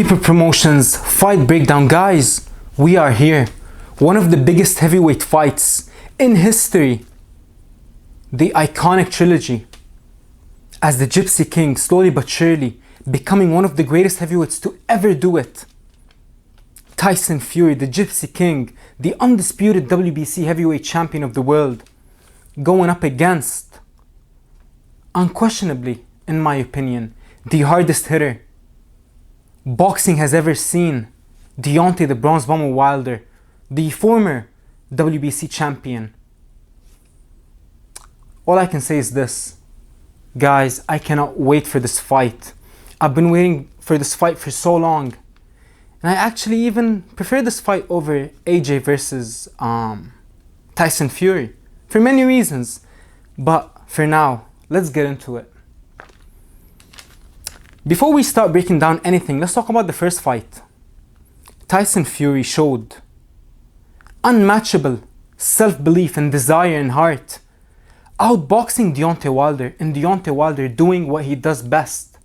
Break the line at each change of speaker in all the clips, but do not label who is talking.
Lightkeeper Promotions fight breakdown. Guys, we are here. One of the biggest heavyweight fights in history. The iconic trilogy. As the Gypsy King, slowly but surely, becoming one of the greatest heavyweights to ever do it. Tyson Fury, the Gypsy King, the undisputed WBC heavyweight champion of the world, going up against, unquestionably, in my opinion, the hardest hitter boxing has ever seen, Deontay the Bronze Bomber Wilder, the former WBC champion. All I can say is this, guys, I cannot wait for this fight. I've been waiting for this fight for so long, and I actually even prefer this fight over AJ versus Tyson Fury for many reasons. But for now, let's get into it. Before we start breaking down anything, let's talk about the first fight. Tyson Fury showed unmatchable self-belief and desire and heart, outboxing Deontay Wilder, and Deontay Wilder doing what he does best,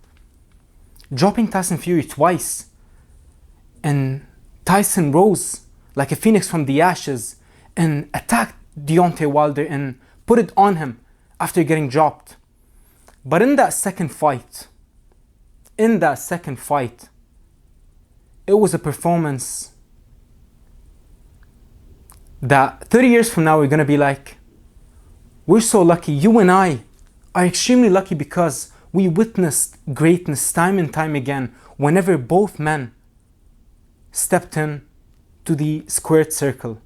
dropping Tyson Fury twice, and Tyson rose like a phoenix from the ashes and attacked Deontay Wilder and put it on him after getting dropped. But in that second fight, it was a performance that 30 years from now we're going to be like, we're so lucky. You and I are extremely lucky because we witnessed greatness time and time again whenever both men stepped in to the squared circle.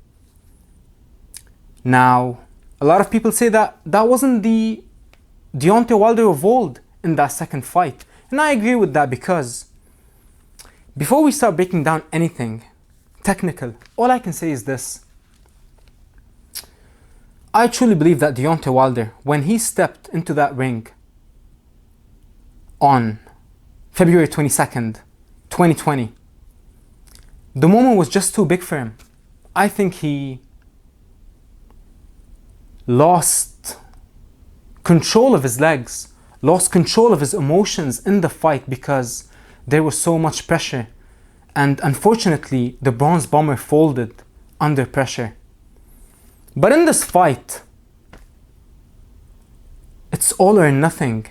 Now, a lot of people say that wasn't the Deontay Wilder of old in that second fight. And I agree with that, because before we start breaking down anything technical, all I can say is this. I truly believe that Deontay Wilder, when he stepped into that ring on February 22nd, 2020, the moment was just too big for him. I think he lost control of his legs, lost control of his emotions in the fight because there was so much pressure. And unfortunately, the Bronze Bomber folded under pressure. But in this fight, it's all or nothing.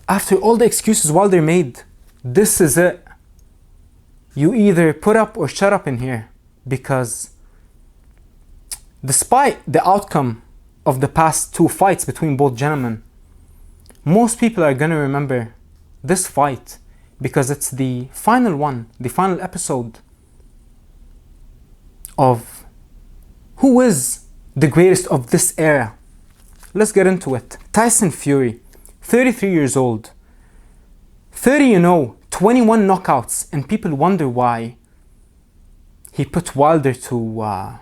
After all the excuses Wilder made, this is it. You either put up or shut up in here, because despite the outcome of the past two fights between both gentlemen, most people are going to remember this fight because it's the final one, the final episode of who is the greatest of this era. Let's get into it. Tyson Fury, 33 years old, 21 knockouts, and people wonder why he put Wilder to, I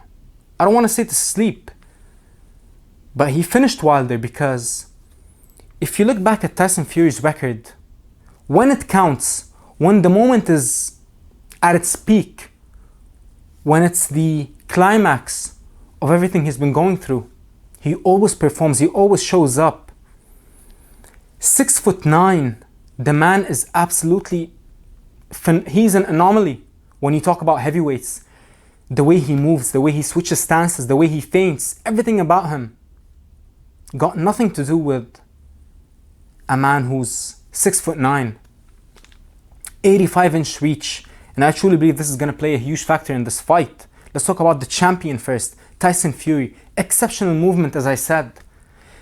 don't want to say to sleep, but he finished Wilder because if you look back at Tyson Fury's record, when it counts, when the moment is at its peak, when it's the climax of everything he's been going through, he always performs, he always shows up. 6'9", the man is absolutely, he's an anomaly when you talk about heavyweights. The way he moves, the way he switches stances, the way he feints, everything about him got nothing to do with a man who's 6'9", 85-inch reach. And I truly believe this is going to play a huge factor in this fight. Let's talk about the champion first, Tyson Fury. Exceptional movement, as I said.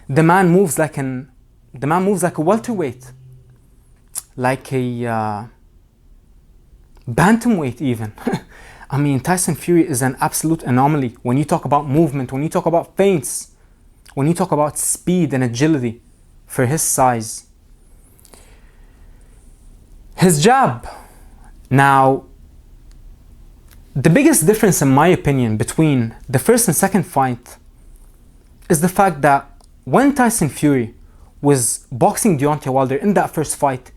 The man moves like a welterweight, like a bantamweight even. I mean, Tyson Fury is an absolute anomaly when you talk about movement, when you talk about feints, when you talk about speed and agility for his size. His jab. Now, the biggest difference in my opinion between the first and second fight is the fact that when Tyson Fury was boxing Deontay Wilder in that first fight,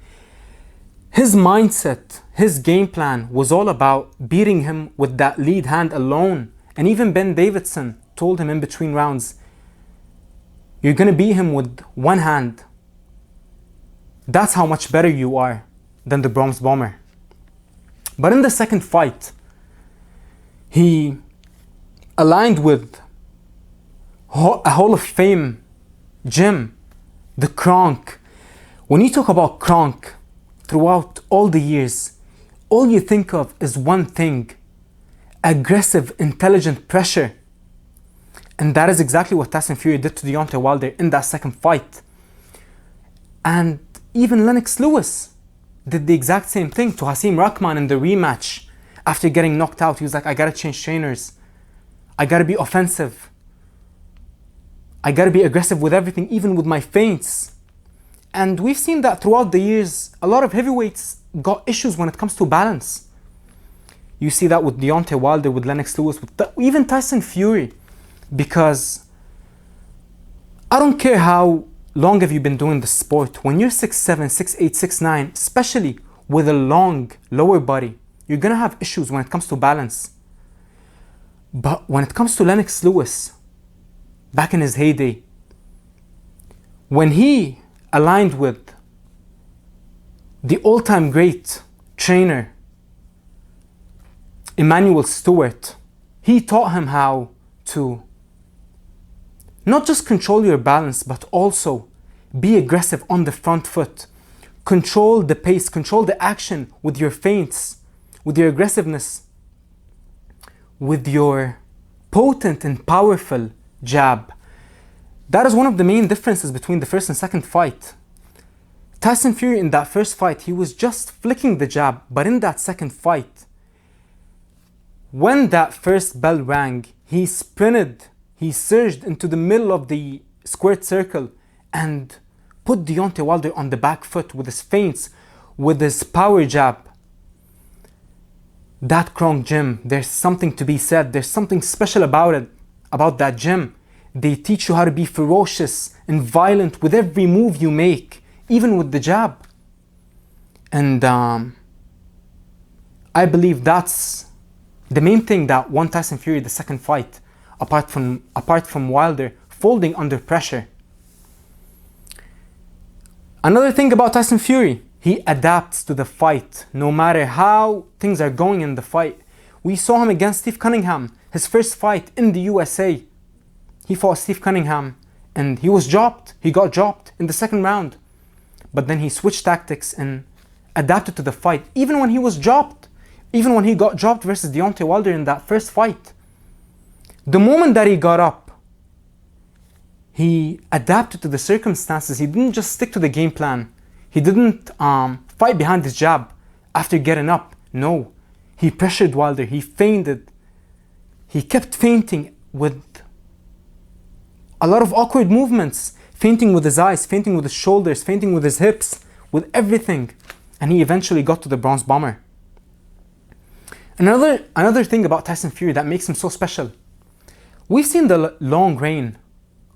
his mindset, his game plan was all about beating him with that lead hand alone. And even Ben Davidson told him in between rounds, you're going to beat him with one hand. That's how much better you are than the Bronze Bomber. But in the second fight, he aligned with a Hall of Fame gym, the Kronk. When you talk about Kronk, throughout all the years, all you think of is one thing: aggressive, intelligent pressure. And that is exactly what Tyson Fury did to Deontay Wilder in that second fight. And even Lennox Lewis did the exact same thing to Hasim Rahman in the rematch. After getting knocked out, he was like, I gotta change trainers. I gotta be offensive. I gotta be aggressive with everything, even with my feints. And we've seen that throughout the years, a lot of heavyweights got issues when it comes to balance. You see that with Deontay Wilder, with Lennox Lewis, with even Tyson Fury. Because I don't care how long have you been doing the sport, when you're 6'7", 6'8", 6'9", especially with a long lower body, you're gonna have issues when it comes to balance. But when it comes to Lennox Lewis, back in his heyday, when he aligned with the all-time great trainer, Emmanuel Stewart, he taught him how to not just control your balance, but also be aggressive on the front foot. Control the pace, control the action with your feints, with your aggressiveness, with your potent and powerful jab. That is one of the main differences between the first and second fight. Tyson Fury in that first fight, he was just flicking the jab, but in that second fight, when that first bell rang, he sprinted, he surged into the middle of the squared circle and put Deontay Wilder on the back foot with his feints, with his power jab. That Kronk gym, there's something to be said. There's something special about it, about that gym. They teach you how to be ferocious and violent with every move you make, even with the jab. And I believe that's the main thing that won Tyson Fury the second fight, apart from Wilder folding under pressure. Another thing about Tyson Fury, he adapts to the fight no matter how things are going in the fight. We saw him against Steve Cunningham, his first fight in the USA. He fought Steve Cunningham and he was dropped. He got dropped in the second round. But then he switched tactics and adapted to the fight, even when he was dropped. Even when he got dropped versus Deontay Wilder in that first fight. The moment that he got up, he adapted to the circumstances. He didn't just stick to the game plan. He didn't fight behind his jab after getting up. No, he pressured Wilder. He feinted. He kept feinting with a lot of awkward movements. Feinting with his eyes, feinting with his shoulders, feinting with his hips, with everything. And he eventually got to the Bronze Bomber. Another thing about Tyson Fury that makes him so special. We've seen the long reign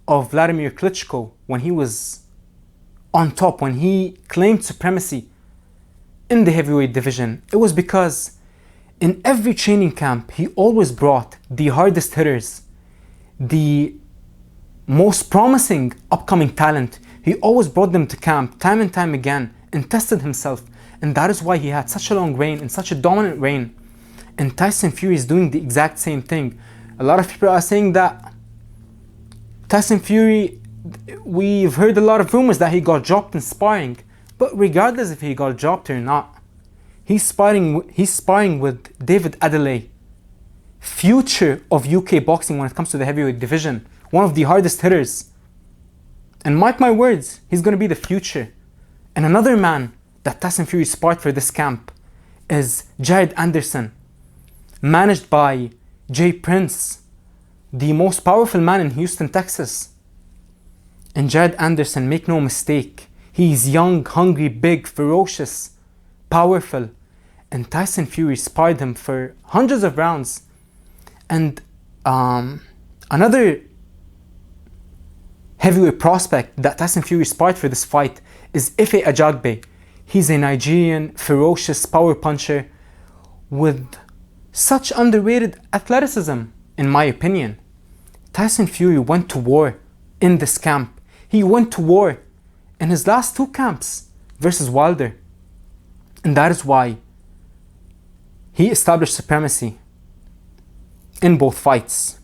of Vladimir Klitschko when he was on top, when he claimed supremacy in the heavyweight division. It was because in every training camp, he always brought the hardest hitters, the most promising upcoming talent. He always brought them to camp time and time again and tested himself. And that is why he had such a long reign and such a dominant reign. And Tyson Fury is doing the exact same thing. A lot of people are saying that Tyson Fury, we've heard a lot of rumors that he got dropped in sparring. But regardless if he got dropped or not, he's sparring with David Adelaide, future of UK boxing when it comes to the heavyweight division, one of the hardest hitters. And mark my words, he's going to be the future. And another man that Tyson Fury sparred for this camp is Jared Anderson, managed by Jay Prince, the most powerful man in Houston, Texas. And Jared Anderson, make no mistake, he's young, hungry, big, ferocious, powerful. And Tyson Fury sparred him for hundreds of rounds. And another heavyweight prospect that Tyson Fury sparred for this fight is Ife Ajagbe. He's a Nigerian, ferocious power puncher with such underrated athleticism, in my opinion. Tyson Fury went to war in this camp. He went to war in his last two camps versus Wilder. And that is why he established supremacy in both fights.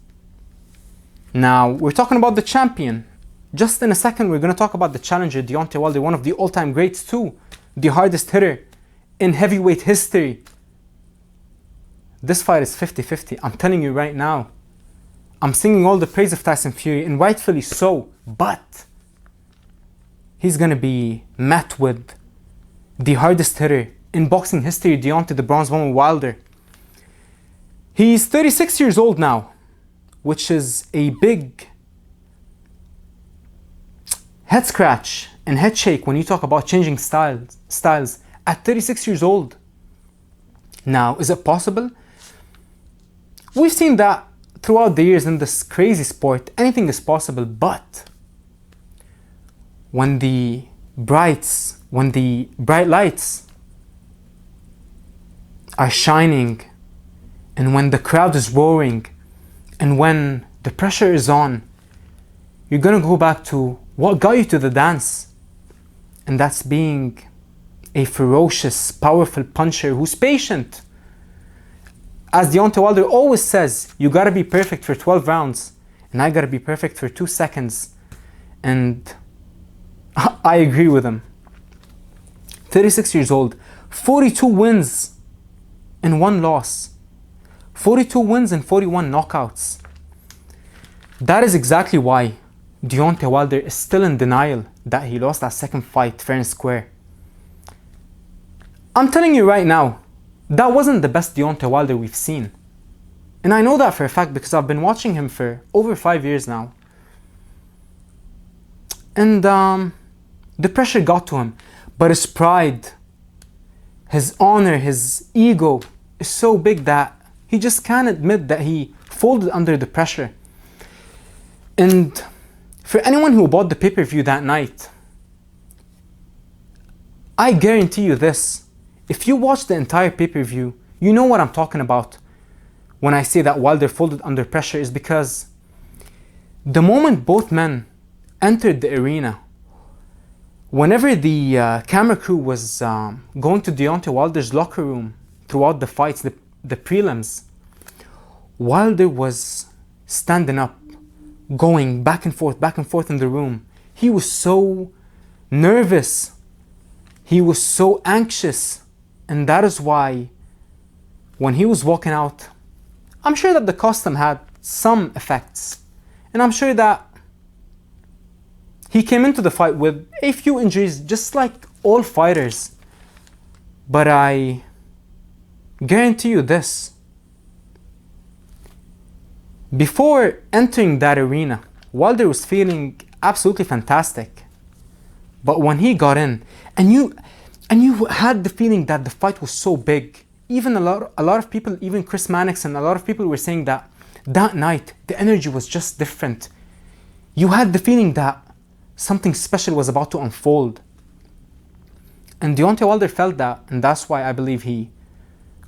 Now, we're talking about the champion. Just in a second, we're going to talk about the challenger, Deontay Wilder, one of the all-time greats too, the hardest hitter in heavyweight history. This fight is 50-50. I'm telling you right now. I'm singing all the praise of Tyson Fury, and rightfully so, but he's going to be met with the hardest hitter in boxing history, Deontay the Bronze Bomber Wilder. He's 36 years old now, which is a big head scratch and head shake when you talk about changing styles at 36 years old. Now, is it possible? We've seen that throughout the years in this crazy sport. Anything is possible, but when the bright lights are shining, and when the crowd is roaring, and when the pressure is on, you're gonna go back to what got you to the dance, and that's being a ferocious, powerful puncher who's patient. As Deontay Wilder always says, you gotta be perfect for 12 rounds, and I gotta be perfect for 2 seconds. And I agree with him. 36 years old, 42 wins and 1 loss. 42 wins and 41 knockouts. That is exactly why Deontay Wilder is still in denial that he lost that second fight fair and square. I'm telling you right now, that wasn't the best Deontay Wilder we've seen. And I know that for a fact because I've been watching him for over 5 years now. And the pressure got to him. But his pride, his honor, his ego is so big that he just can't admit that he folded under the pressure. And for anyone who bought the pay-per-view that night, I guarantee you this. If you watch the entire pay-per-view, you know what I'm talking about when I say that Wilder folded under pressure, is because the moment both men entered the arena, whenever the camera crew was going to Deontay Wilder's locker room throughout the fights, the prelims, Wilder was standing up, going back and forth in the room. He was so nervous. He was so anxious. And that is why when he was walking out, I'm sure that the costume had some effects. And I'm sure that he came into the fight with a few injuries, just like all fighters. But I guarantee you this. Before entering that arena, Wilder was feeling absolutely fantastic. But when he got in, and you had the feeling that the fight was so big, even a lot of people, even Chris Mannix and a lot of people were saying that night, the energy was just different. You had the feeling that something special was about to unfold. And Deontay Wilder felt that, and that's why I believe he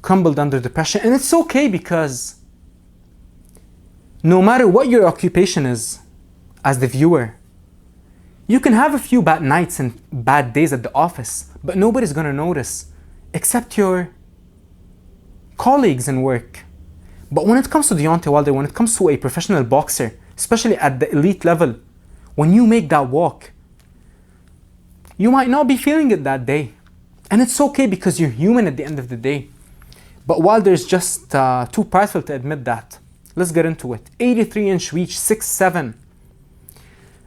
crumbled under the pressure. And it's okay, because no matter what your occupation is as the viewer, you can have a few bad nights and bad days at the office, but nobody's gonna notice except your colleagues in work. But when it comes to Deontay Wilder, when it comes to a professional boxer, especially at the elite level, when you make that walk, you might not be feeling it that day. And it's okay, because you're human at the end of the day. But Wilder's just too prideful to admit that. Let's get into it. 83-inch reach, 6'7".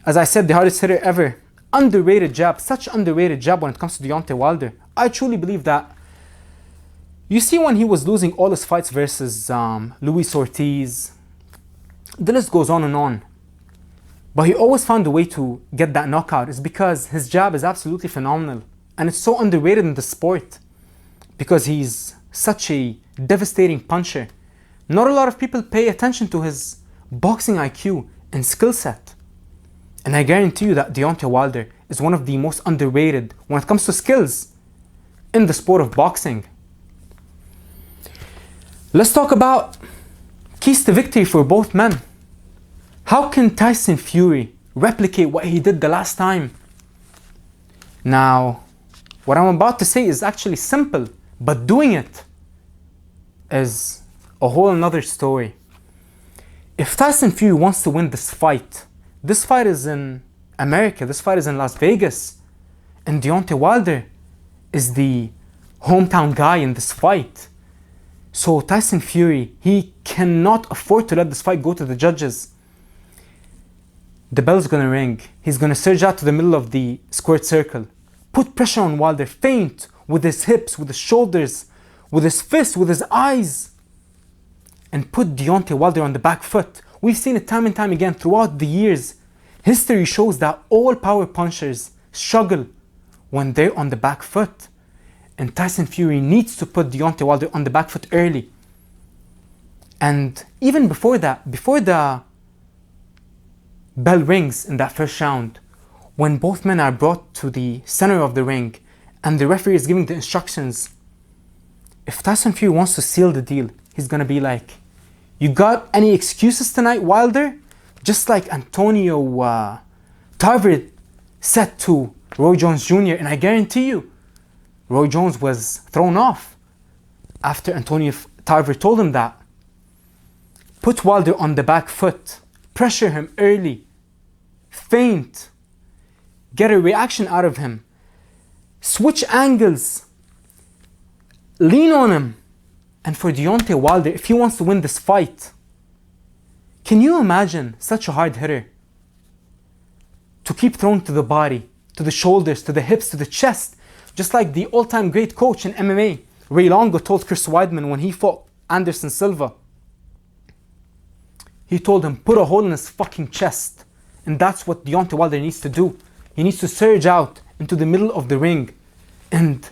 As I said, the hardest hitter ever. Underrated jab, such underrated jab when it comes to Deontay Wilder. I truly believe that. You see, when he was losing all his fights versus Luis Ortiz, the list goes on and on. But he always found a way to get that knockout. It's because his jab is absolutely phenomenal. And it's so underrated in the sport, because he's such a devastating puncher. Not a lot of people pay attention to his boxing IQ and skill set. And I guarantee you that Deontay Wilder is one of the most underrated when it comes to skills in the sport of boxing. Let's talk about keys to victory for both men. How can Tyson Fury replicate what he did the last time? Now, what I'm about to say is actually simple, but doing it is a whole another story. If Tyson Fury wants to win this fight is in America, this fight is in Las Vegas, and Deontay Wilder is the hometown guy in this fight. So Tyson Fury, he cannot afford to let this fight go to the judges. The bell's gonna ring. He's gonna surge out to the middle of the squared circle, put pressure on Wilder, feint with his hips, with his shoulders, with his fists, with his eyes, and put Deontay Wilder on the back foot. We've seen it time and time again throughout the years. History shows that all power punchers struggle when they're on the back foot. And Tyson Fury needs to put Deontay Wilder on the back foot early. And even before that, before the bell rings in that first round, when both men are brought to the center of the ring and the referee is giving the instructions, if Tyson Fury wants to seal the deal, he's gonna be like, "You got any excuses tonight, Wilder?" Just like Antonio Tarver said to Roy Jones Jr. And I guarantee you, Roy Jones was thrown off after Antonio Tarver told him that. Put Wilder on the back foot, pressure him early, feint, get a reaction out of him, switch angles, lean on him. And for Deontay Wilder, if he wants to win this fight, can you imagine such a hard hitter to keep throwing to the body, to the shoulders, to the hips, to the chest, just like the all-time great coach in MMA, Ray Longo, told Chris Weidman when he fought Anderson Silva. He told him, put a hole in his fucking chest. And that's what Deontay Wilder needs to do. He needs to surge out into the middle of the ring and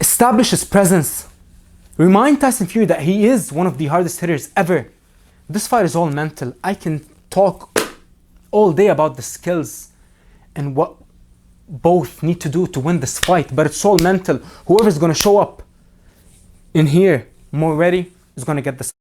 establish his presence. Remind Tyson Fury that he is one of the hardest hitters ever. This fight is all mental. I can talk all day about the skills and what both need to do to win this fight, but it's all mental. Whoever's going to show up in here more ready is going to get this.